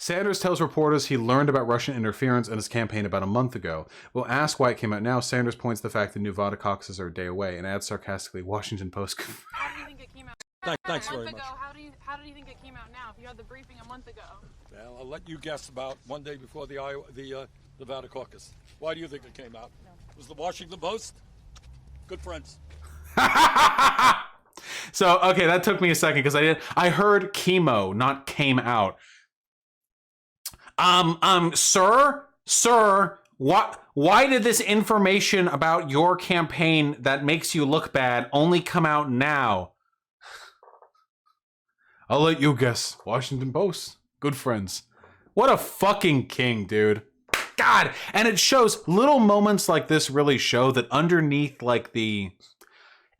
Sanders tells reporters he learned about Russian interference in his campaign about a month ago. We'll ask why it came out now. Sanders points to the fact that Nevada caucuses are a day away and adds sarcastically, Washington Post. How do you think it came out? Thanks very much. How do you think it came out now? If you had the briefing a month ago. Well, I'll let you guess about one day before the Nevada caucus. Why do you think it came out? No. Was the Washington Post? Good friends. So, okay, that took me a second because I heard chemo, not came out. Sir, why did this information about your campaign that makes you look bad only come out now? I'll let you guess. Washington Post. Good friends. What a fucking king, dude. God. And it shows little moments like this really show that underneath like the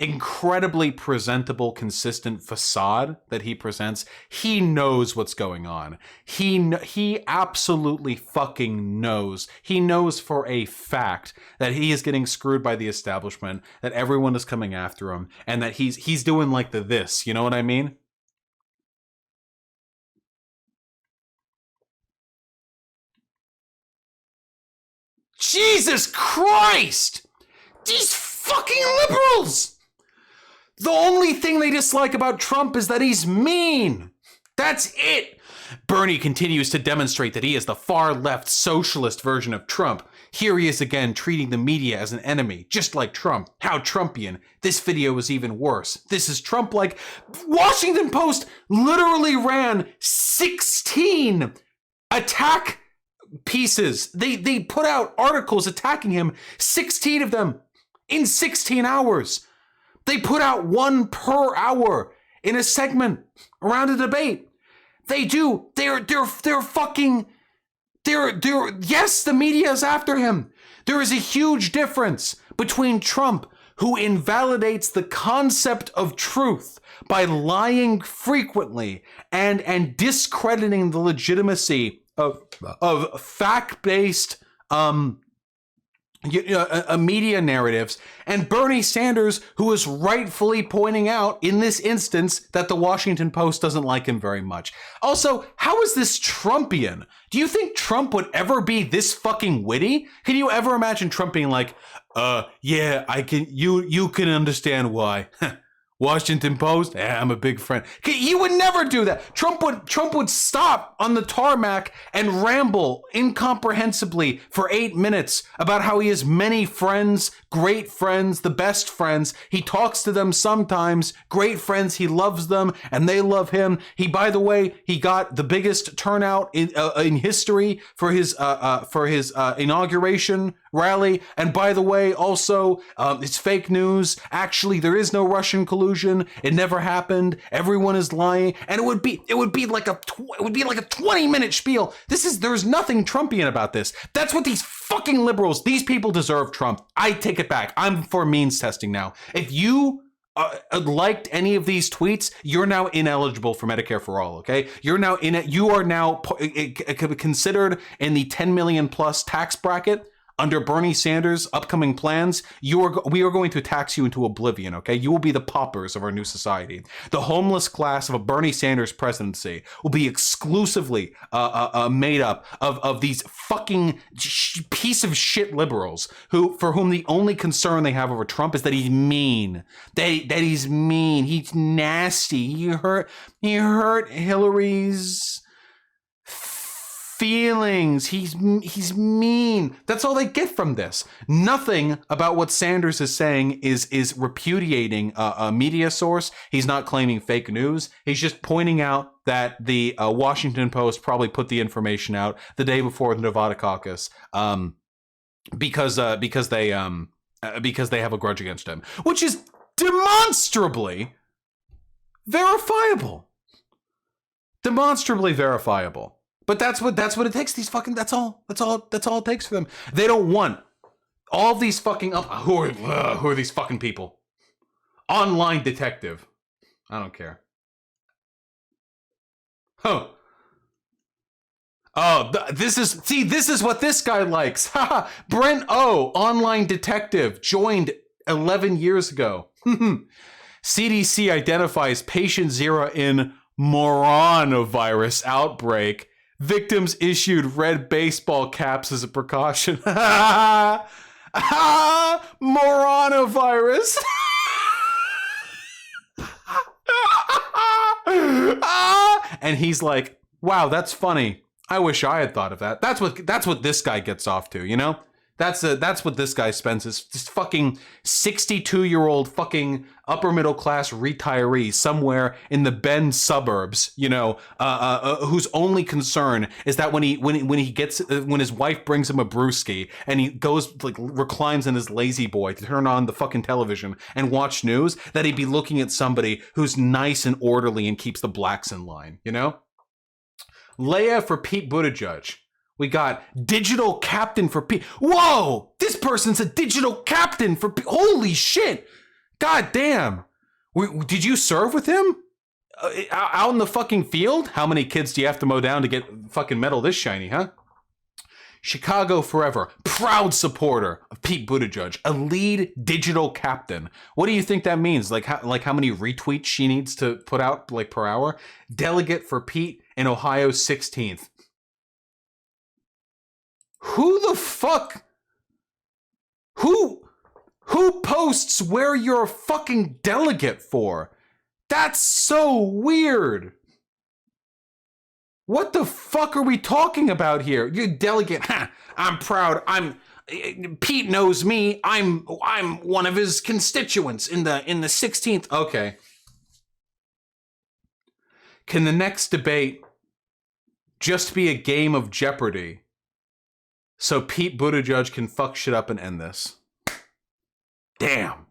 incredibly presentable, consistent facade that he presents, he knows what's going on. He absolutely fucking knows. He knows for a fact that he is getting screwed by the establishment, that everyone is coming after him, and that he's doing like this, you know what I mean? Jesus Christ! These fucking liberals! The only thing they dislike about Trump is that he's mean. That's it. Bernie continues to demonstrate that he is the far-left socialist version of Trump. Here he is again treating the media as an enemy, just like Trump. How Trumpian. This video is even worse. This is Trump-like. Washington Post literally ran 16 attack pieces. They put out articles attacking him, 16 of them in 16 hours. They put out one per hour in a segment around a debate. They do. They're fucking. Yes, the media is after him. There is a huge difference between Trump, who invalidates the concept of truth by lying frequently and discrediting the legitimacy of fact-based media narratives, and Bernie Sanders, who is rightfully pointing out in this instance that the Washington Post doesn't like him very much. Also, how is this Trumpian? Do you think Trump would ever be this fucking witty? Can you ever imagine Trump being like, yeah, I can, you can understand why. Washington Post, I'm a big friend. He would never do that. Trump would stop on the tarmac and ramble incomprehensibly for 8 minutes about how he has many friends, great friends, the best friends. He talks to them sometimes, great friends. He loves them and they love him. By the way, he got the biggest turnout in history for his inauguration rally. And by the way, also, it's fake news. Actually, there is no Russian collusion. It never happened. Everyone is lying. And it would be like a 20-minute spiel. There's nothing Trumpian about this. That's what these fucking liberals, these people deserve Trump. I take it back. I'm for means testing now. If you liked any of these tweets, you're now ineligible for Medicare for all, okay? You are now considered in the 10 million plus tax bracket. Under Bernie Sanders' upcoming plans, we are going to tax you into oblivion, okay? You will be the paupers of our new society. The homeless class of a Bernie Sanders presidency will be exclusively made up of these fucking piece of shit liberals for whom the only concern they have over Trump is that he's mean. That he's mean. He's nasty. He hurt Hillary's feelings. He's mean. That's all they get from this. Nothing about what Sanders is saying is repudiating a media source. He's not claiming fake news. He's just pointing out that the Washington Post probably put the information out the day before the Nevada caucus because they have a grudge against him, which is demonstrably verifiable. Demonstrably verifiable. But that's what it takes. These fucking that's all it takes for them. They don't want all these fucking who are these fucking people? Online detective. I don't care. Oh, this is what this guy likes. Brent O, online detective, joined 11 years ago. CDC identifies patient zero in coronavirus outbreak. Victims issued red baseball caps as a precaution. Moronavirus. And he's like, wow, that's funny. I wish I had thought of that. That's what this guy gets off to, you know? That's what this guy spends his fucking 62-year-old fucking upper middle class retiree somewhere in the Bend suburbs, you know, whose only concern is that when his wife brings him a brewski and he goes like reclines in his lazy boy to turn on the fucking television and watch news, that he'd be looking at somebody who's nice and orderly and keeps the blacks in line, you know? Leia for Pete Buttigieg. We got digital captain for Pete. Whoa! This person's a digital captain for Pete. Holy shit! God damn. Did you serve with him? Out in the fucking field? How many kids do you have to mow down to get fucking metal this shiny, huh? Chicago Forever. Proud supporter of Pete Buttigieg. A lead digital captain. What do you think that means? Like how many retweets she needs to put out like per hour? Delegate for Pete in Ohio's 16th. Who the fuck? Who posts where you're a fucking delegate for? That's so weird. What the fuck are we talking about here? You delegate, I'm proud. Pete knows me. I'm one of his constituents in the 16th. Okay. Can the next debate just be a game of Jeopardy? So Pete Buttigieg can fuck shit up and end this. Damn.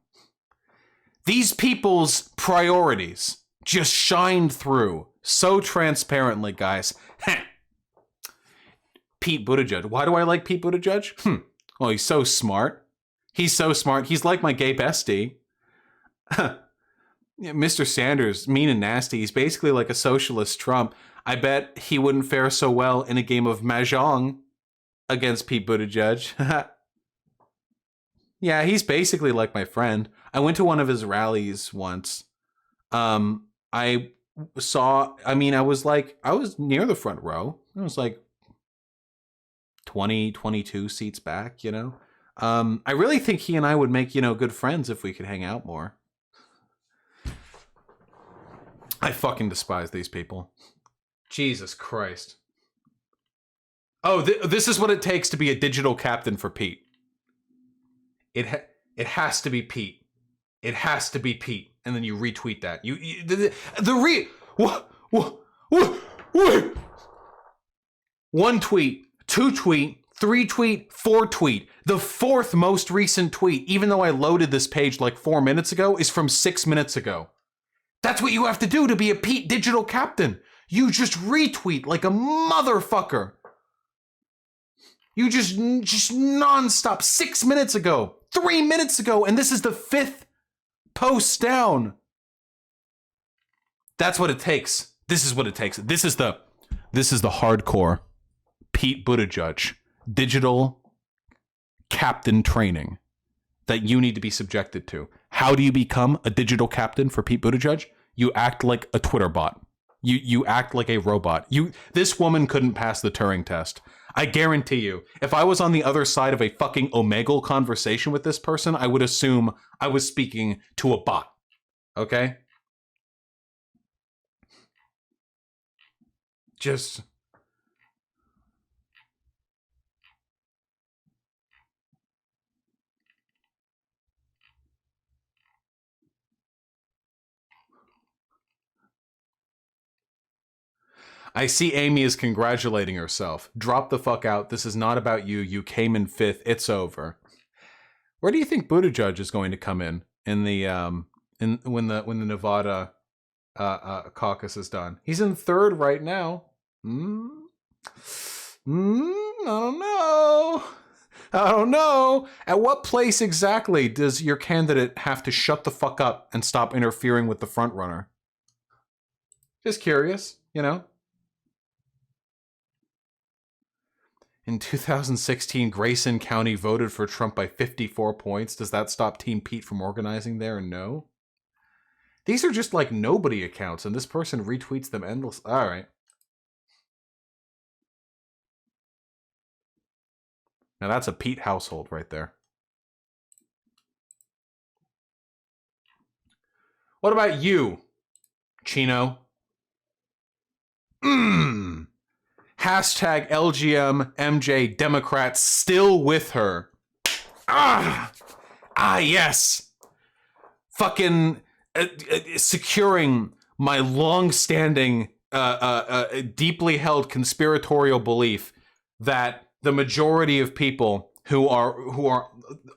These people's priorities just shined through so transparently, guys. Pete Buttigieg. Why do I like Pete Buttigieg? Well, he's so smart. He's so smart. He's like my gay bestie. Mr. Sanders, mean and nasty. He's basically like a socialist Trump. I bet he wouldn't fare so well in a game of Mahjong against Pete Buttigieg. Yeah, he's basically like my friend. I went to one of his rallies once. I was near the front row. I was like 20, 22 seats back, you know? I really think he and I would make, you know, good friends if we could hang out more. I fucking despise these people. Jesus Christ. Oh, this is what it takes to be a digital captain for Pete. It has to be Pete. It has to be Pete. And then you retweet that. One tweet, 2 tweet, 3 tweet, 4 tweet. The fourth most recent tweet, even though I loaded this page like 4 minutes ago, is from 6 minutes ago. That's what you have to do to be a Pete digital captain. You just retweet like a motherfucker. You just nonstop. 6 minutes ago, 3 minutes ago, and this is the 5th post down. That's what it takes. This is what it takes. This is the hardcore Pete Buttigieg digital captain training that you need to be subjected to. How do you become a digital captain for Pete Buttigieg? You act like a Twitter bot. You act like a robot. This woman couldn't pass the Turing test. I guarantee you, if I was on the other side of a fucking Omegle conversation with this person, I would assume I was speaking to a bot. Okay? Just... I see Amy is congratulating herself. Drop the fuck out. This is not about you. You came in 5th. It's over. Where do you think Buttigieg is going to come in the when the Nevada caucus is done? He's in 3rd right now. I don't know. At what place exactly does your candidate have to shut the fuck up and stop interfering with the front runner? Just curious, you know? In 2016, Grayson County voted for Trump by 54 points. Does that stop Team Pete from organizing there? No. These are just like nobody accounts, and this person retweets them endless. All right. Now that's a Pete household right there. What about you, Chino? Hashtag LGM MJ Democrats still with her. Yes. Fucking securing my long-standing, deeply held conspiratorial belief that the majority of people who are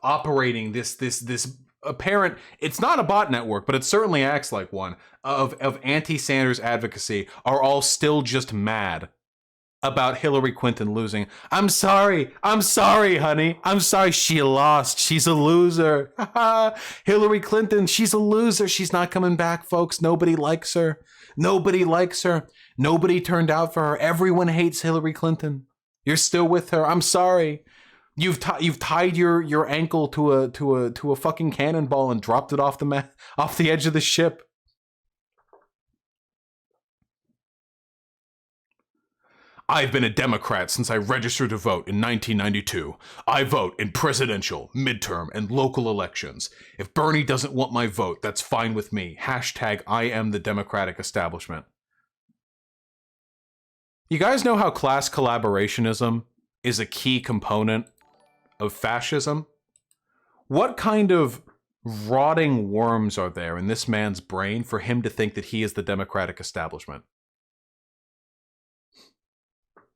operating this apparent, it's not a bot network, but it certainly acts like one, of anti-Sanders advocacy are all still just mad about Hillary Clinton losing. I'm sorry, honey. I'm sorry she lost. She's a loser. Hillary Clinton, she's a loser. She's not coming back, folks. Nobody likes her. Nobody turned out for her. Everyone hates Hillary Clinton. You're still with her. I'm sorry. You've tied your ankle to a fucking cannonball and dropped it off the edge of the ship. I've been a Democrat since I registered to vote in 1992. I vote in presidential, midterm, and local elections. If Bernie doesn't want my vote, that's fine with me. Hashtag I am the Democratic establishment. You guys know how class collaborationism is a key component of fascism? What kind of rotting worms are there in this man's brain for him to think that he is the Democratic establishment?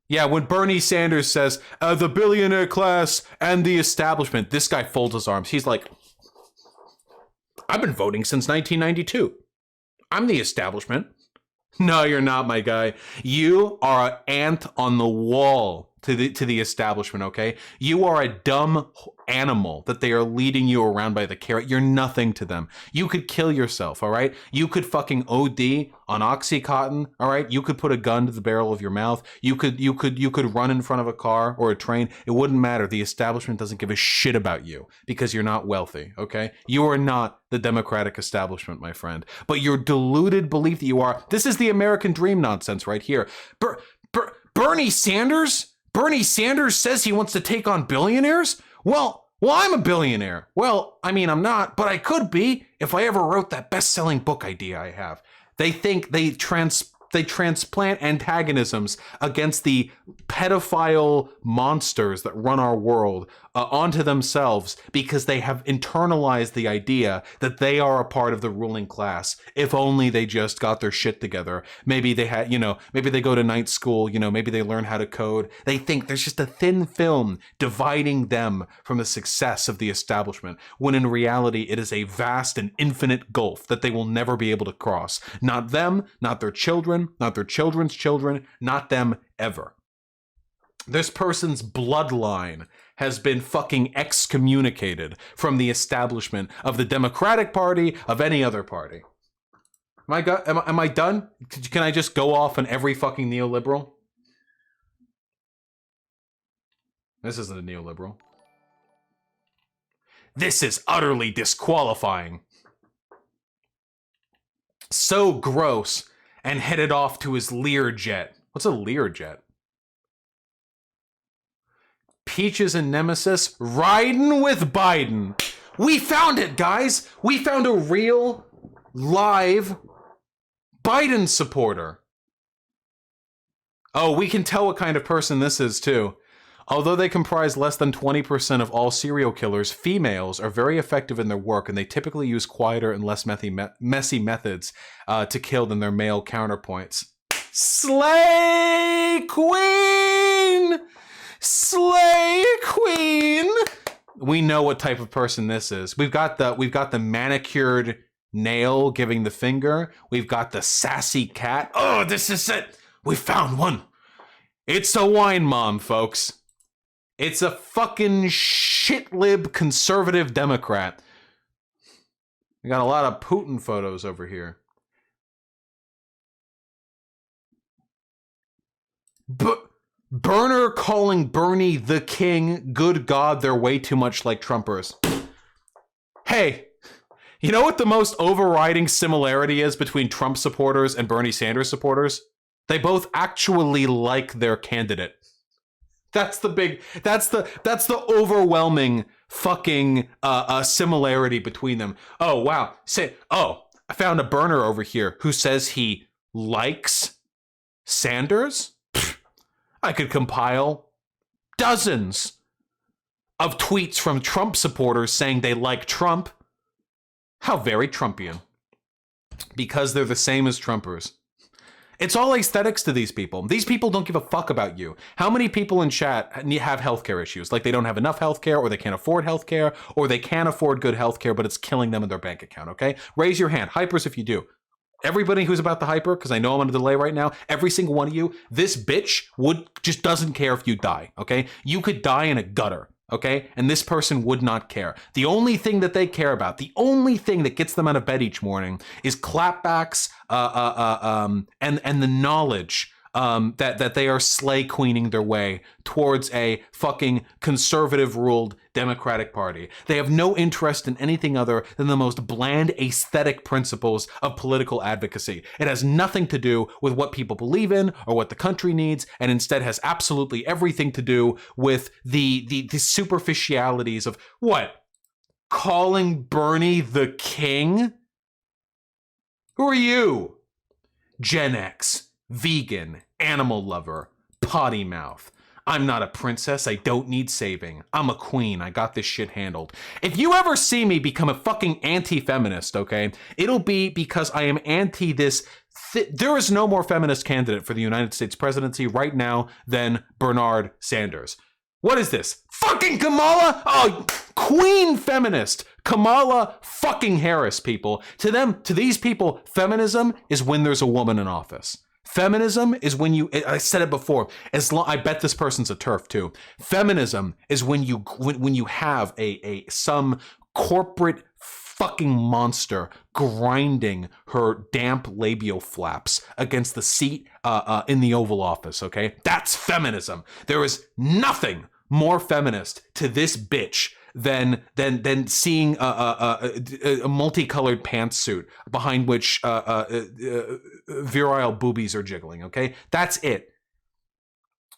Yeah, when Bernie Sanders says, the billionaire class and the establishment, this guy folds his arms. He's like, I've been voting since 1992. I'm the establishment. No, you're not, my guy. You are an ant on the wall to the establishment, okay? You are a dumb animal that they are leading you around by the carrot. You're nothing to them. You could kill yourself, all right? You could fucking OD on Oxycontin, all right? You could put a gun to the barrel of your mouth. You could run in front of a car or a train. It wouldn't matter. The establishment doesn't give a shit about you because you're not wealthy, okay? You are not the Democratic establishment, my friend. But your deluded belief that you are, this is the American dream nonsense right here. Bernie Sanders? Bernie Sanders says he wants to take on billionaires? Well, I'm a billionaire. Well, I mean, I'm not, but I could be if I ever wrote that best-selling book idea I have. They think they transplant antagonisms against the pedophile monsters that run our world onto themselves because they have internalized the idea that they are a part of the ruling class. If only they just got their shit together. Maybe they had, maybe they go to night school, maybe they learn how to code. They think there's just a thin film dividing them from the success of the establishment, when in reality it is a vast and infinite gulf that they will never be able to cross. Not them, not their children, not their children's children, not them ever. This person's bloodline has been fucking excommunicated from the establishment of the Democratic Party, of any other party. Am I done? Can I just go off on every fucking neoliberal? This isn't a neoliberal. This is utterly disqualifying. So gross, and headed off to his Learjet. What's a Learjet? Peaches and Nemesis riding with Biden. We found it, guys. We found a real, live Biden supporter. Oh, we can tell what kind of person this is, too. Although they comprise less than 20% of all serial killers, females are very effective in their work, and they typically use quieter and less messy methods to kill than their male counterpoints. Slay Queen! Slay Queen! We know what type of person this is. We've got the manicured nail giving the finger. We've got the sassy cat. Oh, this is it. We found one. It's a wine mom, folks. It's a fucking shitlib conservative Democrat. We got a lot of Putin photos over here. Burner calling Bernie the king. Good God, they're way too much like Trumpers. Hey, you know what the most overriding similarity is between Trump supporters and Bernie Sanders supporters? They both actually like their candidate. That's the overwhelming fucking similarity between them. Oh wow. I found a burner over here who says he likes Sanders. Pfft, I could compile dozens of tweets from Trump supporters saying they like Trump. How very Trumpian. Because they're the same as Trumpers. It's all aesthetics to these people. These people don't give a fuck about you. How many people in chat have healthcare issues? Like they don't have enough healthcare, or they can't afford healthcare, or they can afford good healthcare, but it's killing them in their bank account, okay? Raise your hand. Hypers if you do. Everybody who's about the hyper, because I know I'm on a delay right now, every single one of you, this bitch just doesn't care if you die, okay? You could die in a gutter. Okay? And this person would not care. The only thing that they care about, the only thing that gets them out of bed each morning is clapbacks, and the knowledge that they are slay queening their way towards a fucking conservative ruled Democratic Party. They have no interest in anything other than the most bland aesthetic principles of political advocacy. It has nothing to do with what people believe in or what the country needs, and instead has absolutely everything to do with the superficialities of what? Calling Bernie the king? Who are you? Gen X, vegan, animal lover, potty mouth. I'm not a princess. I don't need saving. I'm a queen. I got this shit handled. If you ever see me become a fucking anti-feminist, okay, it'll be because I am anti this. There is no more feminist candidate for the United States presidency right now than Bernard Sanders. What is this? Fucking Kamala? Oh, queen feminist. Kamala fucking Harris, people. To these people, feminism is when there's a woman in office. Feminism is when you, I said it before, I bet this person's a TERF too. Feminism is when you have some corporate fucking monster grinding her damp labial flaps against the seat in the Oval Office, okay? That's feminism. There is nothing more feminist to this bitch than seeing a multicolored pantsuit behind which virile boobies are jiggling, okay? That's it.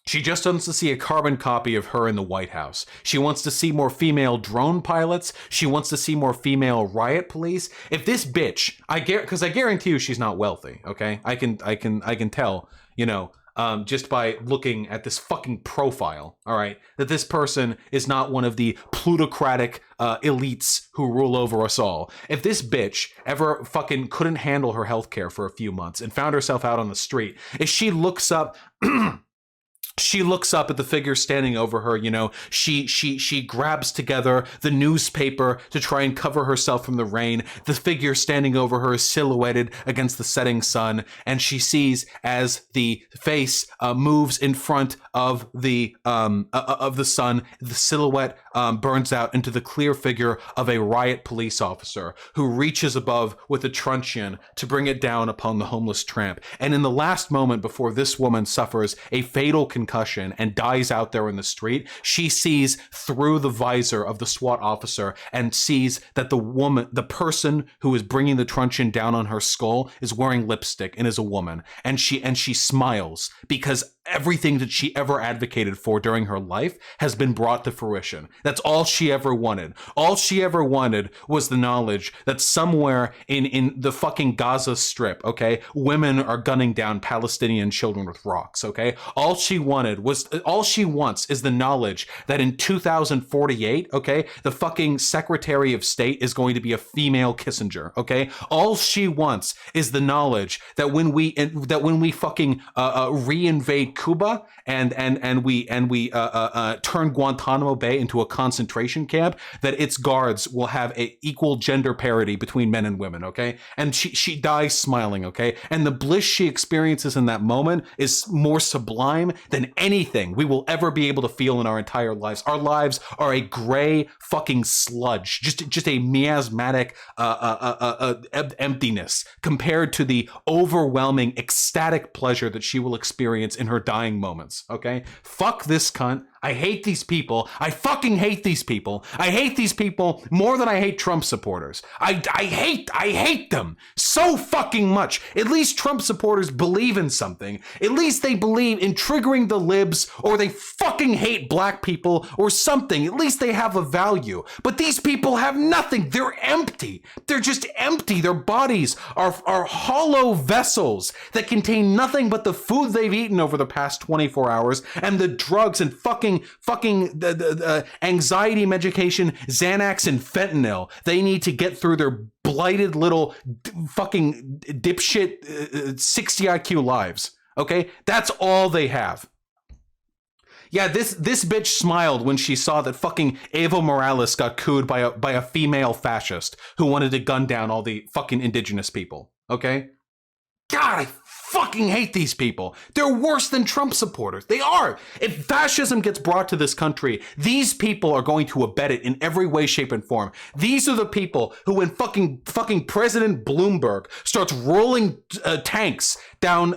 She just wants to see a carbon copy of her in the White House. She wants to see more female drone pilots. She wants to see more female riot police. If this bitch, because I guarantee you she's not wealthy, okay? I can tell, you know, just by looking at this fucking profile, all right, that this person is not one of the plutocratic elites who rule over us all. If this bitch ever fucking couldn't handle her healthcare for a few months and found herself out on the street, if she looks up she looks up at the figure standing over her, you know, she grabs together the newspaper to try and cover herself from the rain. The figure standing over her is silhouetted against the setting sun, and she sees as the face moves in front of the sun, the silhouette burns out into the clear figure of a riot police officer who reaches above with a truncheon to bring it down upon the homeless tramp. And in the last moment before this woman suffers a fatal concussion and dies out there in the street, she sees through the visor of the SWAT officer and sees that the person who is bringing the truncheon down on her skull is wearing lipstick and is a woman. And she smiles because everything that she ever advocated for during her life has been brought to fruition. That's all she ever wanted. All she ever wanted was the knowledge that somewhere in the fucking Gaza Strip, okay, women are gunning down Palestinian children with rocks, okay? All she wants is the knowledge that in 2048, okay, the fucking Secretary of State is going to be a female Kissinger, okay? All she wants is the knowledge that when we fucking reinvade Cuba and we turn Guantanamo Bay into a concentration camp, that its guards will have a equal gender parity between men and women, okay? And she dies smiling, okay? And the bliss she experiences in that moment is more sublime than anything we will ever be able to feel in our entire lives. Our lives are a gray fucking sludge, just a miasmatic emptiness compared to the overwhelming ecstatic pleasure that she will experience in her dying moments, okay? Fuck this cunt. I hate these people. I fucking hate these people. I hate these people more than I hate Trump supporters. I hate them so fucking much. At least Trump supporters believe in something. At least they believe in triggering the libs, or they fucking hate black people or something. At least they have a value. But these people have nothing. They're empty. They're just empty. Their bodies are hollow vessels that contain nothing but the food they've eaten over the past 24 hours and the drugs and fucking anxiety medication, Xanax and fentanyl they need to get through their blighted little fucking dipshit 60 IQ lives. Okay? That's all they have. Yeah, this bitch smiled when she saw that fucking Evo Morales got cooed by a female fascist who wanted to gun down all the fucking indigenous people. Okay? God, I fucking hate these people. They're worse than Trump supporters. They are. If fascism gets brought to this country, these people are going to abet it in every way, shape, and form. These are the people who, when fucking President Bloomberg starts rolling tanks down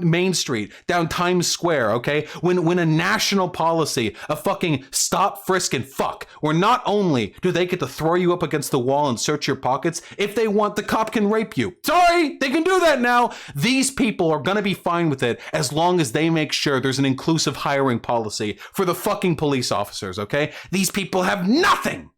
Main Street, down Times Square, okay? When a national policy of fucking stop, frisk, and fuck, where not only do they get to throw you up against the wall and search your pockets, if they want, the cop can rape you. Sorry, they can do that now. These people are gonna be fine with it as long as they make sure there's an inclusive hiring policy for the fucking police officers, okay? These people have nothing.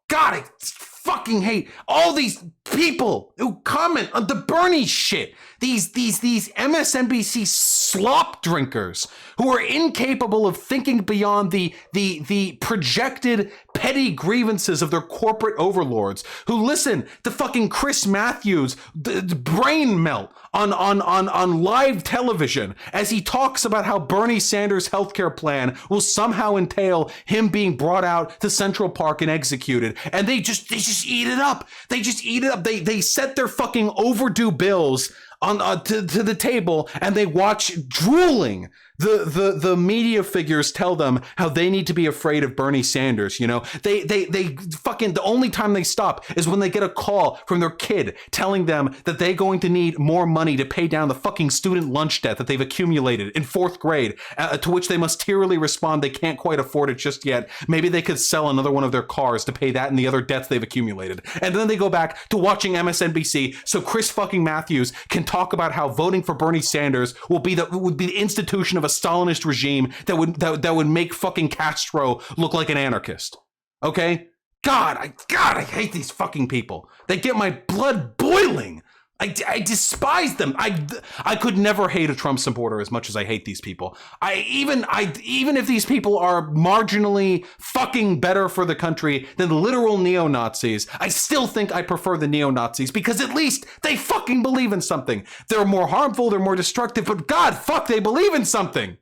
God, I fucking hate all these people who comment on the Bernie shit. These MSNBC slop drinkers who are incapable of thinking beyond the projected petty grievances of their corporate overlords, who listen to fucking Chris Matthews' brain melt on live television as he talks about how Bernie Sanders' healthcare plan will somehow entail him being brought out to Central Park and executed. And they just eat it up. They just eat it up. They set their fucking overdue bills on to the table, and they watch drooling the media figures tell them how they need to be afraid of Bernie Sanders. You know, they fucking, the only time they stop is when they get a call from their kid telling them that they're going to need more money to pay down the fucking student lunch debt that they've accumulated in 4th grade, to which they must tearily respond they can't quite afford it just yet. Maybe they could sell another one of their cars to pay that and the other debts they've accumulated. And then they go back to watching MSNBC so Chris fucking Matthews can talk about how voting for Bernie Sanders would be the institution of a Stalinist regime that would make fucking Castro look like an anarchist. Okay? God, I hate these fucking people. They get my blood boiling. I despise them. I could never hate a Trump supporter as much as I hate these people. Even if these people are marginally fucking better for the country than literal neo-Nazis, I still think I prefer the neo-Nazis because at least they fucking believe in something. They're more harmful, they're more destructive, but God, fuck, they believe in something.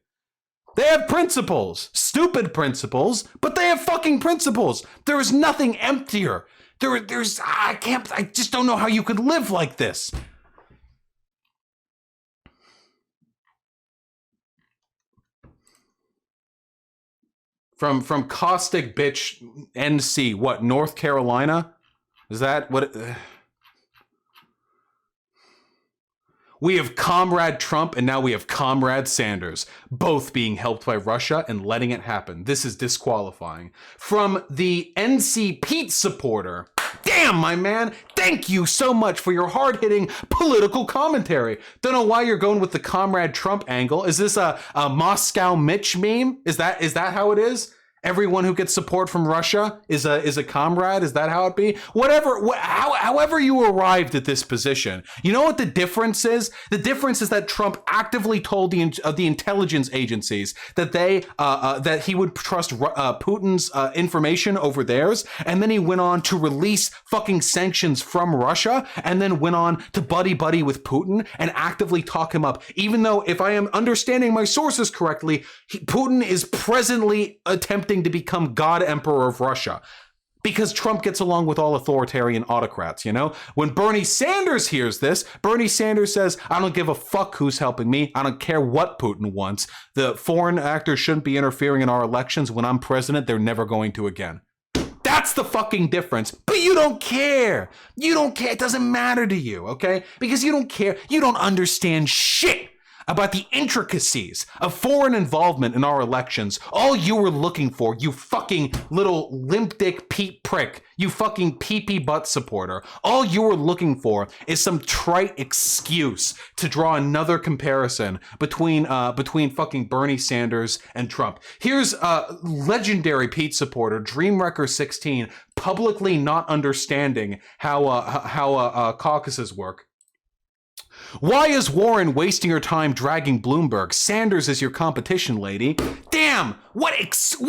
They have principles. Stupid principles, but they have fucking principles. There is nothing emptier. I just don't know how you could live like this. From caustic bitch NC, what, North Carolina? Is that what we have Comrade Trump and now we have Comrade Sanders, both being helped by Russia and letting it happen. This is disqualifying. From the NC Pete supporter, damn, my man, thank you so much for your hard-hitting political commentary. Don't know why you're going with the Comrade Trump angle. Is this a Moscow Mitch meme? Is that how it is? Everyone who gets support from Russia is a comrade? Is that how it be? However you arrived at this position, you know what the difference is? The difference is that Trump actively told the intelligence agencies that that he would trust Putin's information over theirs, and then he went on to release fucking sanctions from Russia, and then went on to buddy with Putin and actively talk him up. Even though, if I am understanding my sources correctly, Putin is presently attempting to become God Emperor of Russia, because Trump gets along with all authoritarian autocrats, you know? When Bernie Sanders hears this, Bernie Sanders says, I don't give a fuck who's helping me. I don't care what Putin wants. The foreign actors shouldn't be interfering in our elections. When I'm president, they're never going to again. That's the fucking difference. But you don't care. You don't care. It doesn't matter to you, okay? Because you don't care. You don't understand shit about the intricacies of foreign involvement in our elections, all you were looking for, you fucking little limp dick Pete prick, you fucking pee-pee butt supporter, all you were looking for is some trite excuse to draw another comparison between fucking Bernie Sanders and Trump. Here's legendary Pete supporter, Dreamwrecker16, publicly not understanding how caucuses work. Why is Warren wasting her time dragging Bloomberg? Sanders is your competition, lady. Damn, what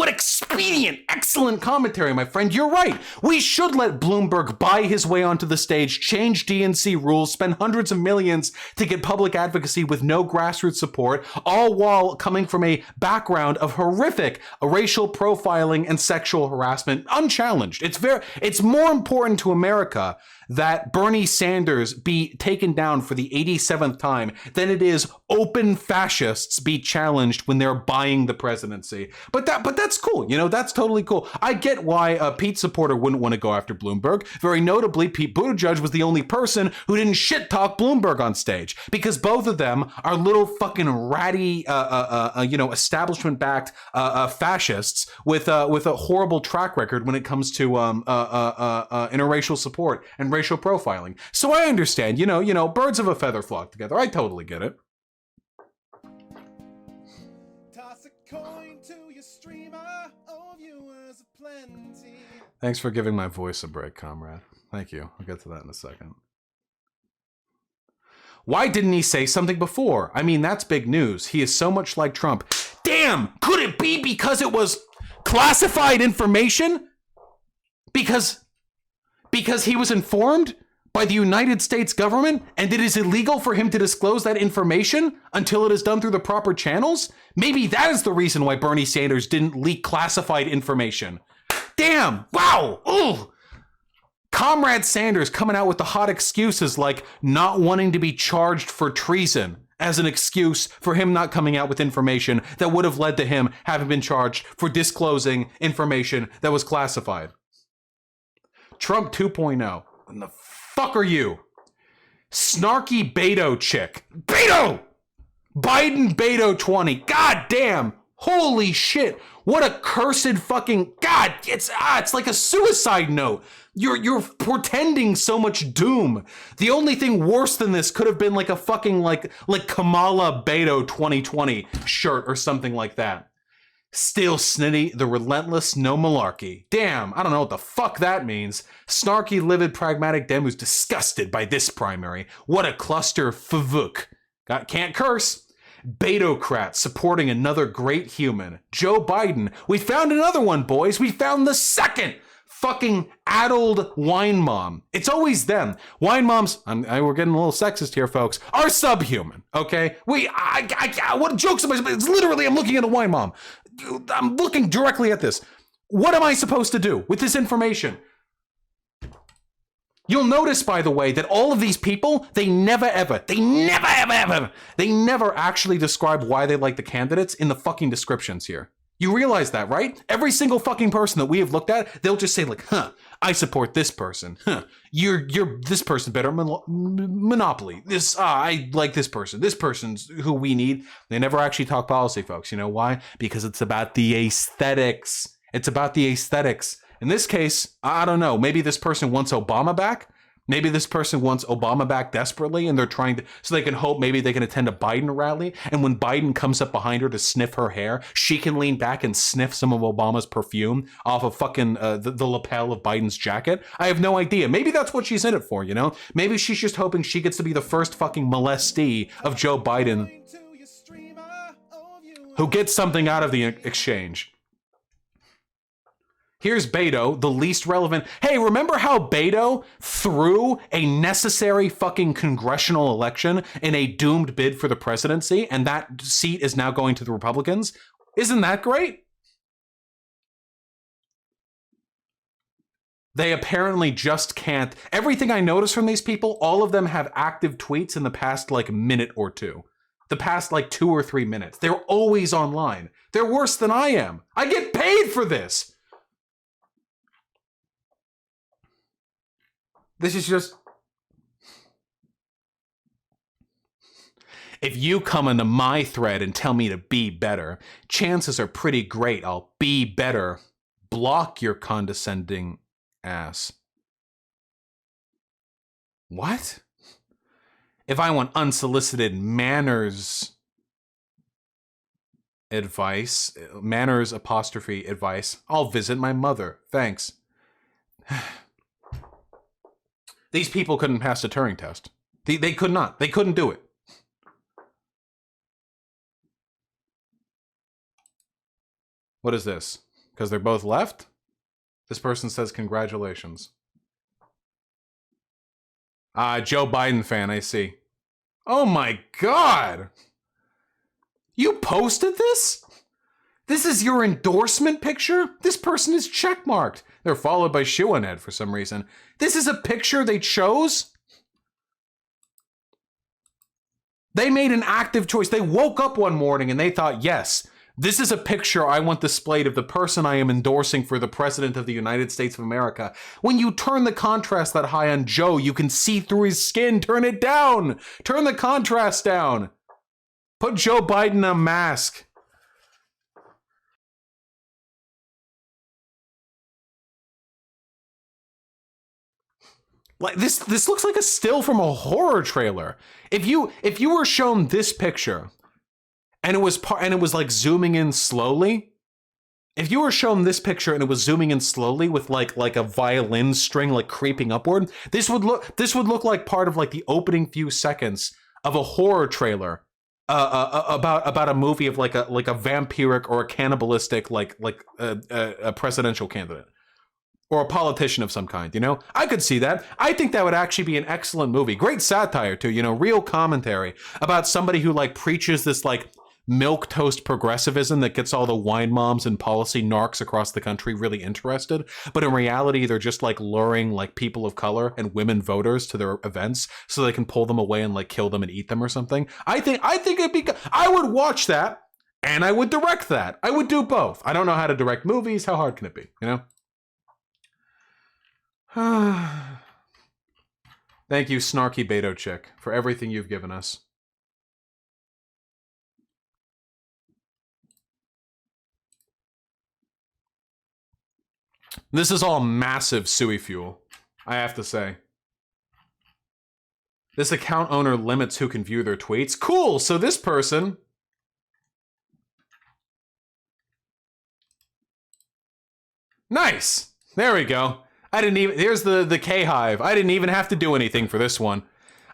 expedient, excellent commentary, my friend. You're right. We should let Bloomberg buy his way onto the stage, change DNC rules, spend hundreds of millions to get public advocacy with no grassroots support, all while coming from a background of horrific racial profiling and sexual harassment, unchallenged. It's more important to America that Bernie Sanders be taken down for the 87th time than it is open fascists be challenged when they're buying the presidency. But that's cool. You know, that's totally cool. I get why a Pete supporter wouldn't want to go after Bloomberg. Very notably, Pete Buttigieg was the only person who didn't shit talk Bloomberg on stage, because both of them are little fucking ratty, establishment-backed fascists with a horrible track record when it comes to interracial support and racial profiling. So I understand, you know, birds of a feather flock together. I totally get it. Toss a coin to your streamer, oh, viewers aplenty. Thanks for giving my voice a break, comrade. Thank you. I'll get to that in a second. Why didn't he say something before? I mean, that's big news. He is so much like Trump. Damn! Could it be because it was classified information? Because he was informed by the United States government and it is illegal for him to disclose that information until it is done through the proper channels? Maybe that is the reason why Bernie Sanders didn't leak classified information. Damn! Wow! Ooh! Comrade Sanders coming out with the hot excuses like not wanting to be charged for treason as an excuse for him not coming out with information that would have led to him having been charged for disclosing information that was classified. Trump 2.0. What the fuck are you? Snarky Beto chick. Beto! Biden Beto 20. God damn. Holy shit. What a cursed fucking... God, it's like a suicide note. You're portending so much doom. The only thing worse than this could have been like a fucking like Kamala Beto 2020 shirt or something like that. Still Snitty, the relentless, no malarkey. Damn, I don't know what the fuck that means. Snarky, livid, pragmatic Dem who's disgusted by this primary. What a cluster favuk. Can't curse. Betocrat supporting another great human. Joe Biden. We found another one, boys. We found the second fucking addled wine mom. It's always them. Wine moms, we're getting a little sexist here, folks, are subhuman, okay? What jokes am I, it's literally, I'm looking at a wine mom. I'm looking directly at this. What am I supposed to do with this information? You'll notice, by the way, that all of these people, they never actually describe why they like the candidates in the fucking descriptions here. You realize that, right? Every single fucking person that we have looked at, they'll just say like, I support this person. You're this person better monopoly. I like this person. This person's who we need. They never actually talk policy, folks. You know why? Because it's about the aesthetics. It's about the aesthetics. In this case, I don't know. Maybe this person wants Obama back. Maybe this person wants Obama back desperately and they're trying to, so they can hope maybe they can attend a Biden rally. And when Biden comes up behind her to sniff her hair, she can lean back and sniff some of Obama's perfume off of fucking the lapel of Biden's jacket. I have no idea. Maybe that's what she's in it for, you know? Maybe she's just hoping she gets to be the first fucking molestee of Joe Biden who gets something out of the exchange. Here's Beto, the least relevant. Hey, remember how Beto threw a necessary fucking congressional election in a doomed bid for the presidency, and that seat is now going to the Republicans? Isn't that great? They apparently just can't. Everything I notice from these people, all of them have active tweets in the past like minute or two. The past like 2 or 3 minutes. They're always online. They're worse than I am. I get paid for this. This is just... If you come into my thread and tell me to be better, chances are pretty great I'll be better. Block your condescending ass. What? If I want unsolicited manners advice, manners apostrophe advice, I'll visit my mother. Thanks. These people couldn't pass the Turing test. They could not. They couldn't do it. What is this? Because they're both left? This person says congratulations. Joe Biden fan, I see. Oh my God! You posted this? This is your endorsement picture? This person is checkmarked. They're followed by Shuaned for some reason. This is a picture they chose? They made an active choice. They woke up one morning and they thought, yes, this is a picture I want displayed of the person I am endorsing for the President of the United States of America. When you turn the contrast that high on Joe, you can see through his skin. Turn it down. Turn the contrast down. Put Joe Biden in a mask. Like this looks like a still from a horror trailer. If you were shown this picture and it was like zooming in slowly, if you were shown this picture and it was zooming in slowly with like a violin string like creeping upward, this would look like part of like the opening few seconds of a horror trailer about a movie of like a vampiric or a cannibalistic like a presidential candidate. Or a politician of some kind, you know? I could see that. I think that would actually be an excellent movie. Great satire, too, you know, real commentary about somebody who, like, preaches this, like, milquetoast progressivism that gets all the wine moms and policy narcs across the country really interested. But in reality, they're just, like, luring, like, people of color and women voters to their events so they can pull them away and, like, kill them and eat them or something. I think it'd be... I would watch that, and I would direct that. I would do both. I don't know how to direct movies. How hard can it be, you know? Thank you, Snarky Beto Chick, for everything you've given us. This is all massive suey fuel, I have to say. This account owner limits who can view their tweets. Cool, so this person... Nice! There we go. I didn't even... Here's the K-Hive. I didn't even have to do anything for this one.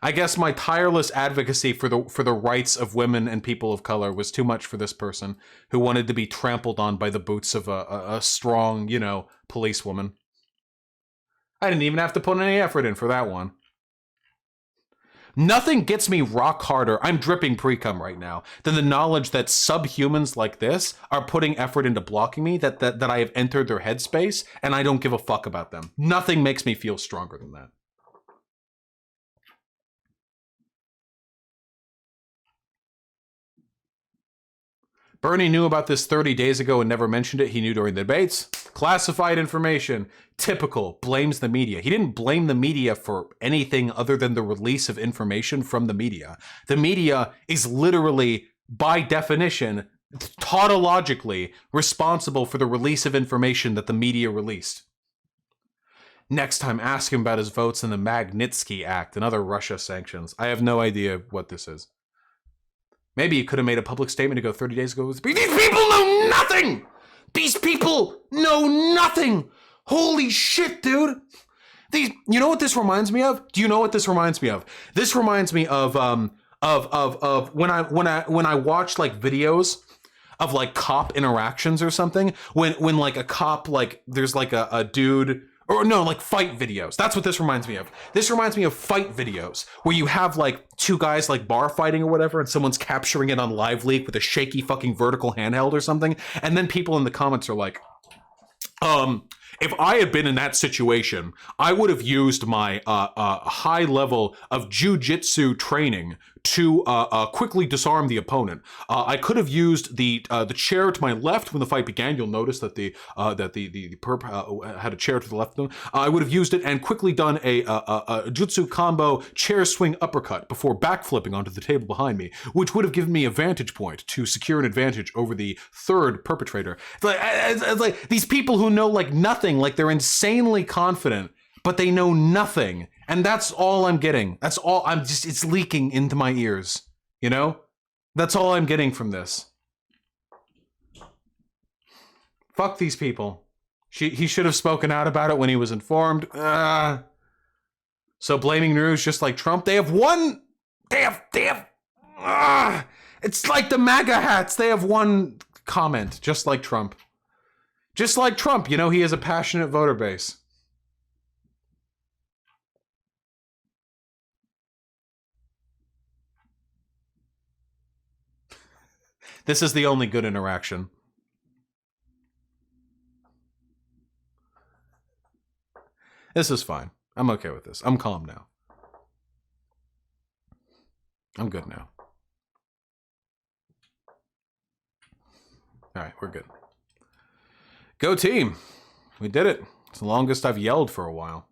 I guess my tireless advocacy for the rights of women and people of color was too much for this person who wanted to be trampled on by the boots of a strong, you know, policewoman. I didn't even have to put any effort in for that one. Nothing gets me rock harder, I'm dripping pre-cum right now, than the knowledge that subhumans like this are putting effort into blocking me, that I have entered their headspace, and I don't give a fuck about them. Nothing makes me feel stronger than that. Bernie knew about this 30 days ago and never mentioned it. He knew during the debates. Classified information. Typical. Blames the media. He didn't blame the media for anything other than the release of information from the media. The media is literally, by definition, tautologically responsible for the release of information that the media released. Next time, ask him about his votes in the Magnitsky Act and other Russia sanctions. I have no idea what this is. Maybe he could have made a public statement to go 30 days ago. These people know nothing! These people know nothing! Holy shit, dude! You know what this reminds me of? Do you know what this reminds me of? This reminds me of when I watch like videos of like cop interactions or something. When like a cop, like there's like a dude. Or no, like fight videos. That's what this reminds me of. This reminds me of fight videos where you have like two guys like bar fighting or whatever and someone's capturing it on live leak with a shaky fucking vertical handheld or something. And then people in the comments are like, if I had been in that situation, I would have used my high level of jujitsu training to quickly disarm the opponent. I could have used the chair to my left when the fight began. You'll notice that the perp had a chair to the left of them. I would have used it and quickly done a jutsu combo chair swing uppercut before backflipping onto the table behind me, which would have given me a vantage point to secure an advantage over the third perpetrator. It's like these people who know like nothing, like they're insanely confident, but they know nothing. And that's all I'm getting. That's all it's leaking into my ears, you know? That's all I'm getting from this. Fuck these people. He should have spoken out about it when he was informed. So blaming news just like Trump. They have one. It's like the MAGA hats. They have one comment, just like Trump. Just like Trump, you know, he has a passionate voter base. This is the only good interaction. This is fine. I'm okay with this. I'm calm now. I'm good now. All right, we're good. Go team. We did it. It's the longest I've yelled for a while.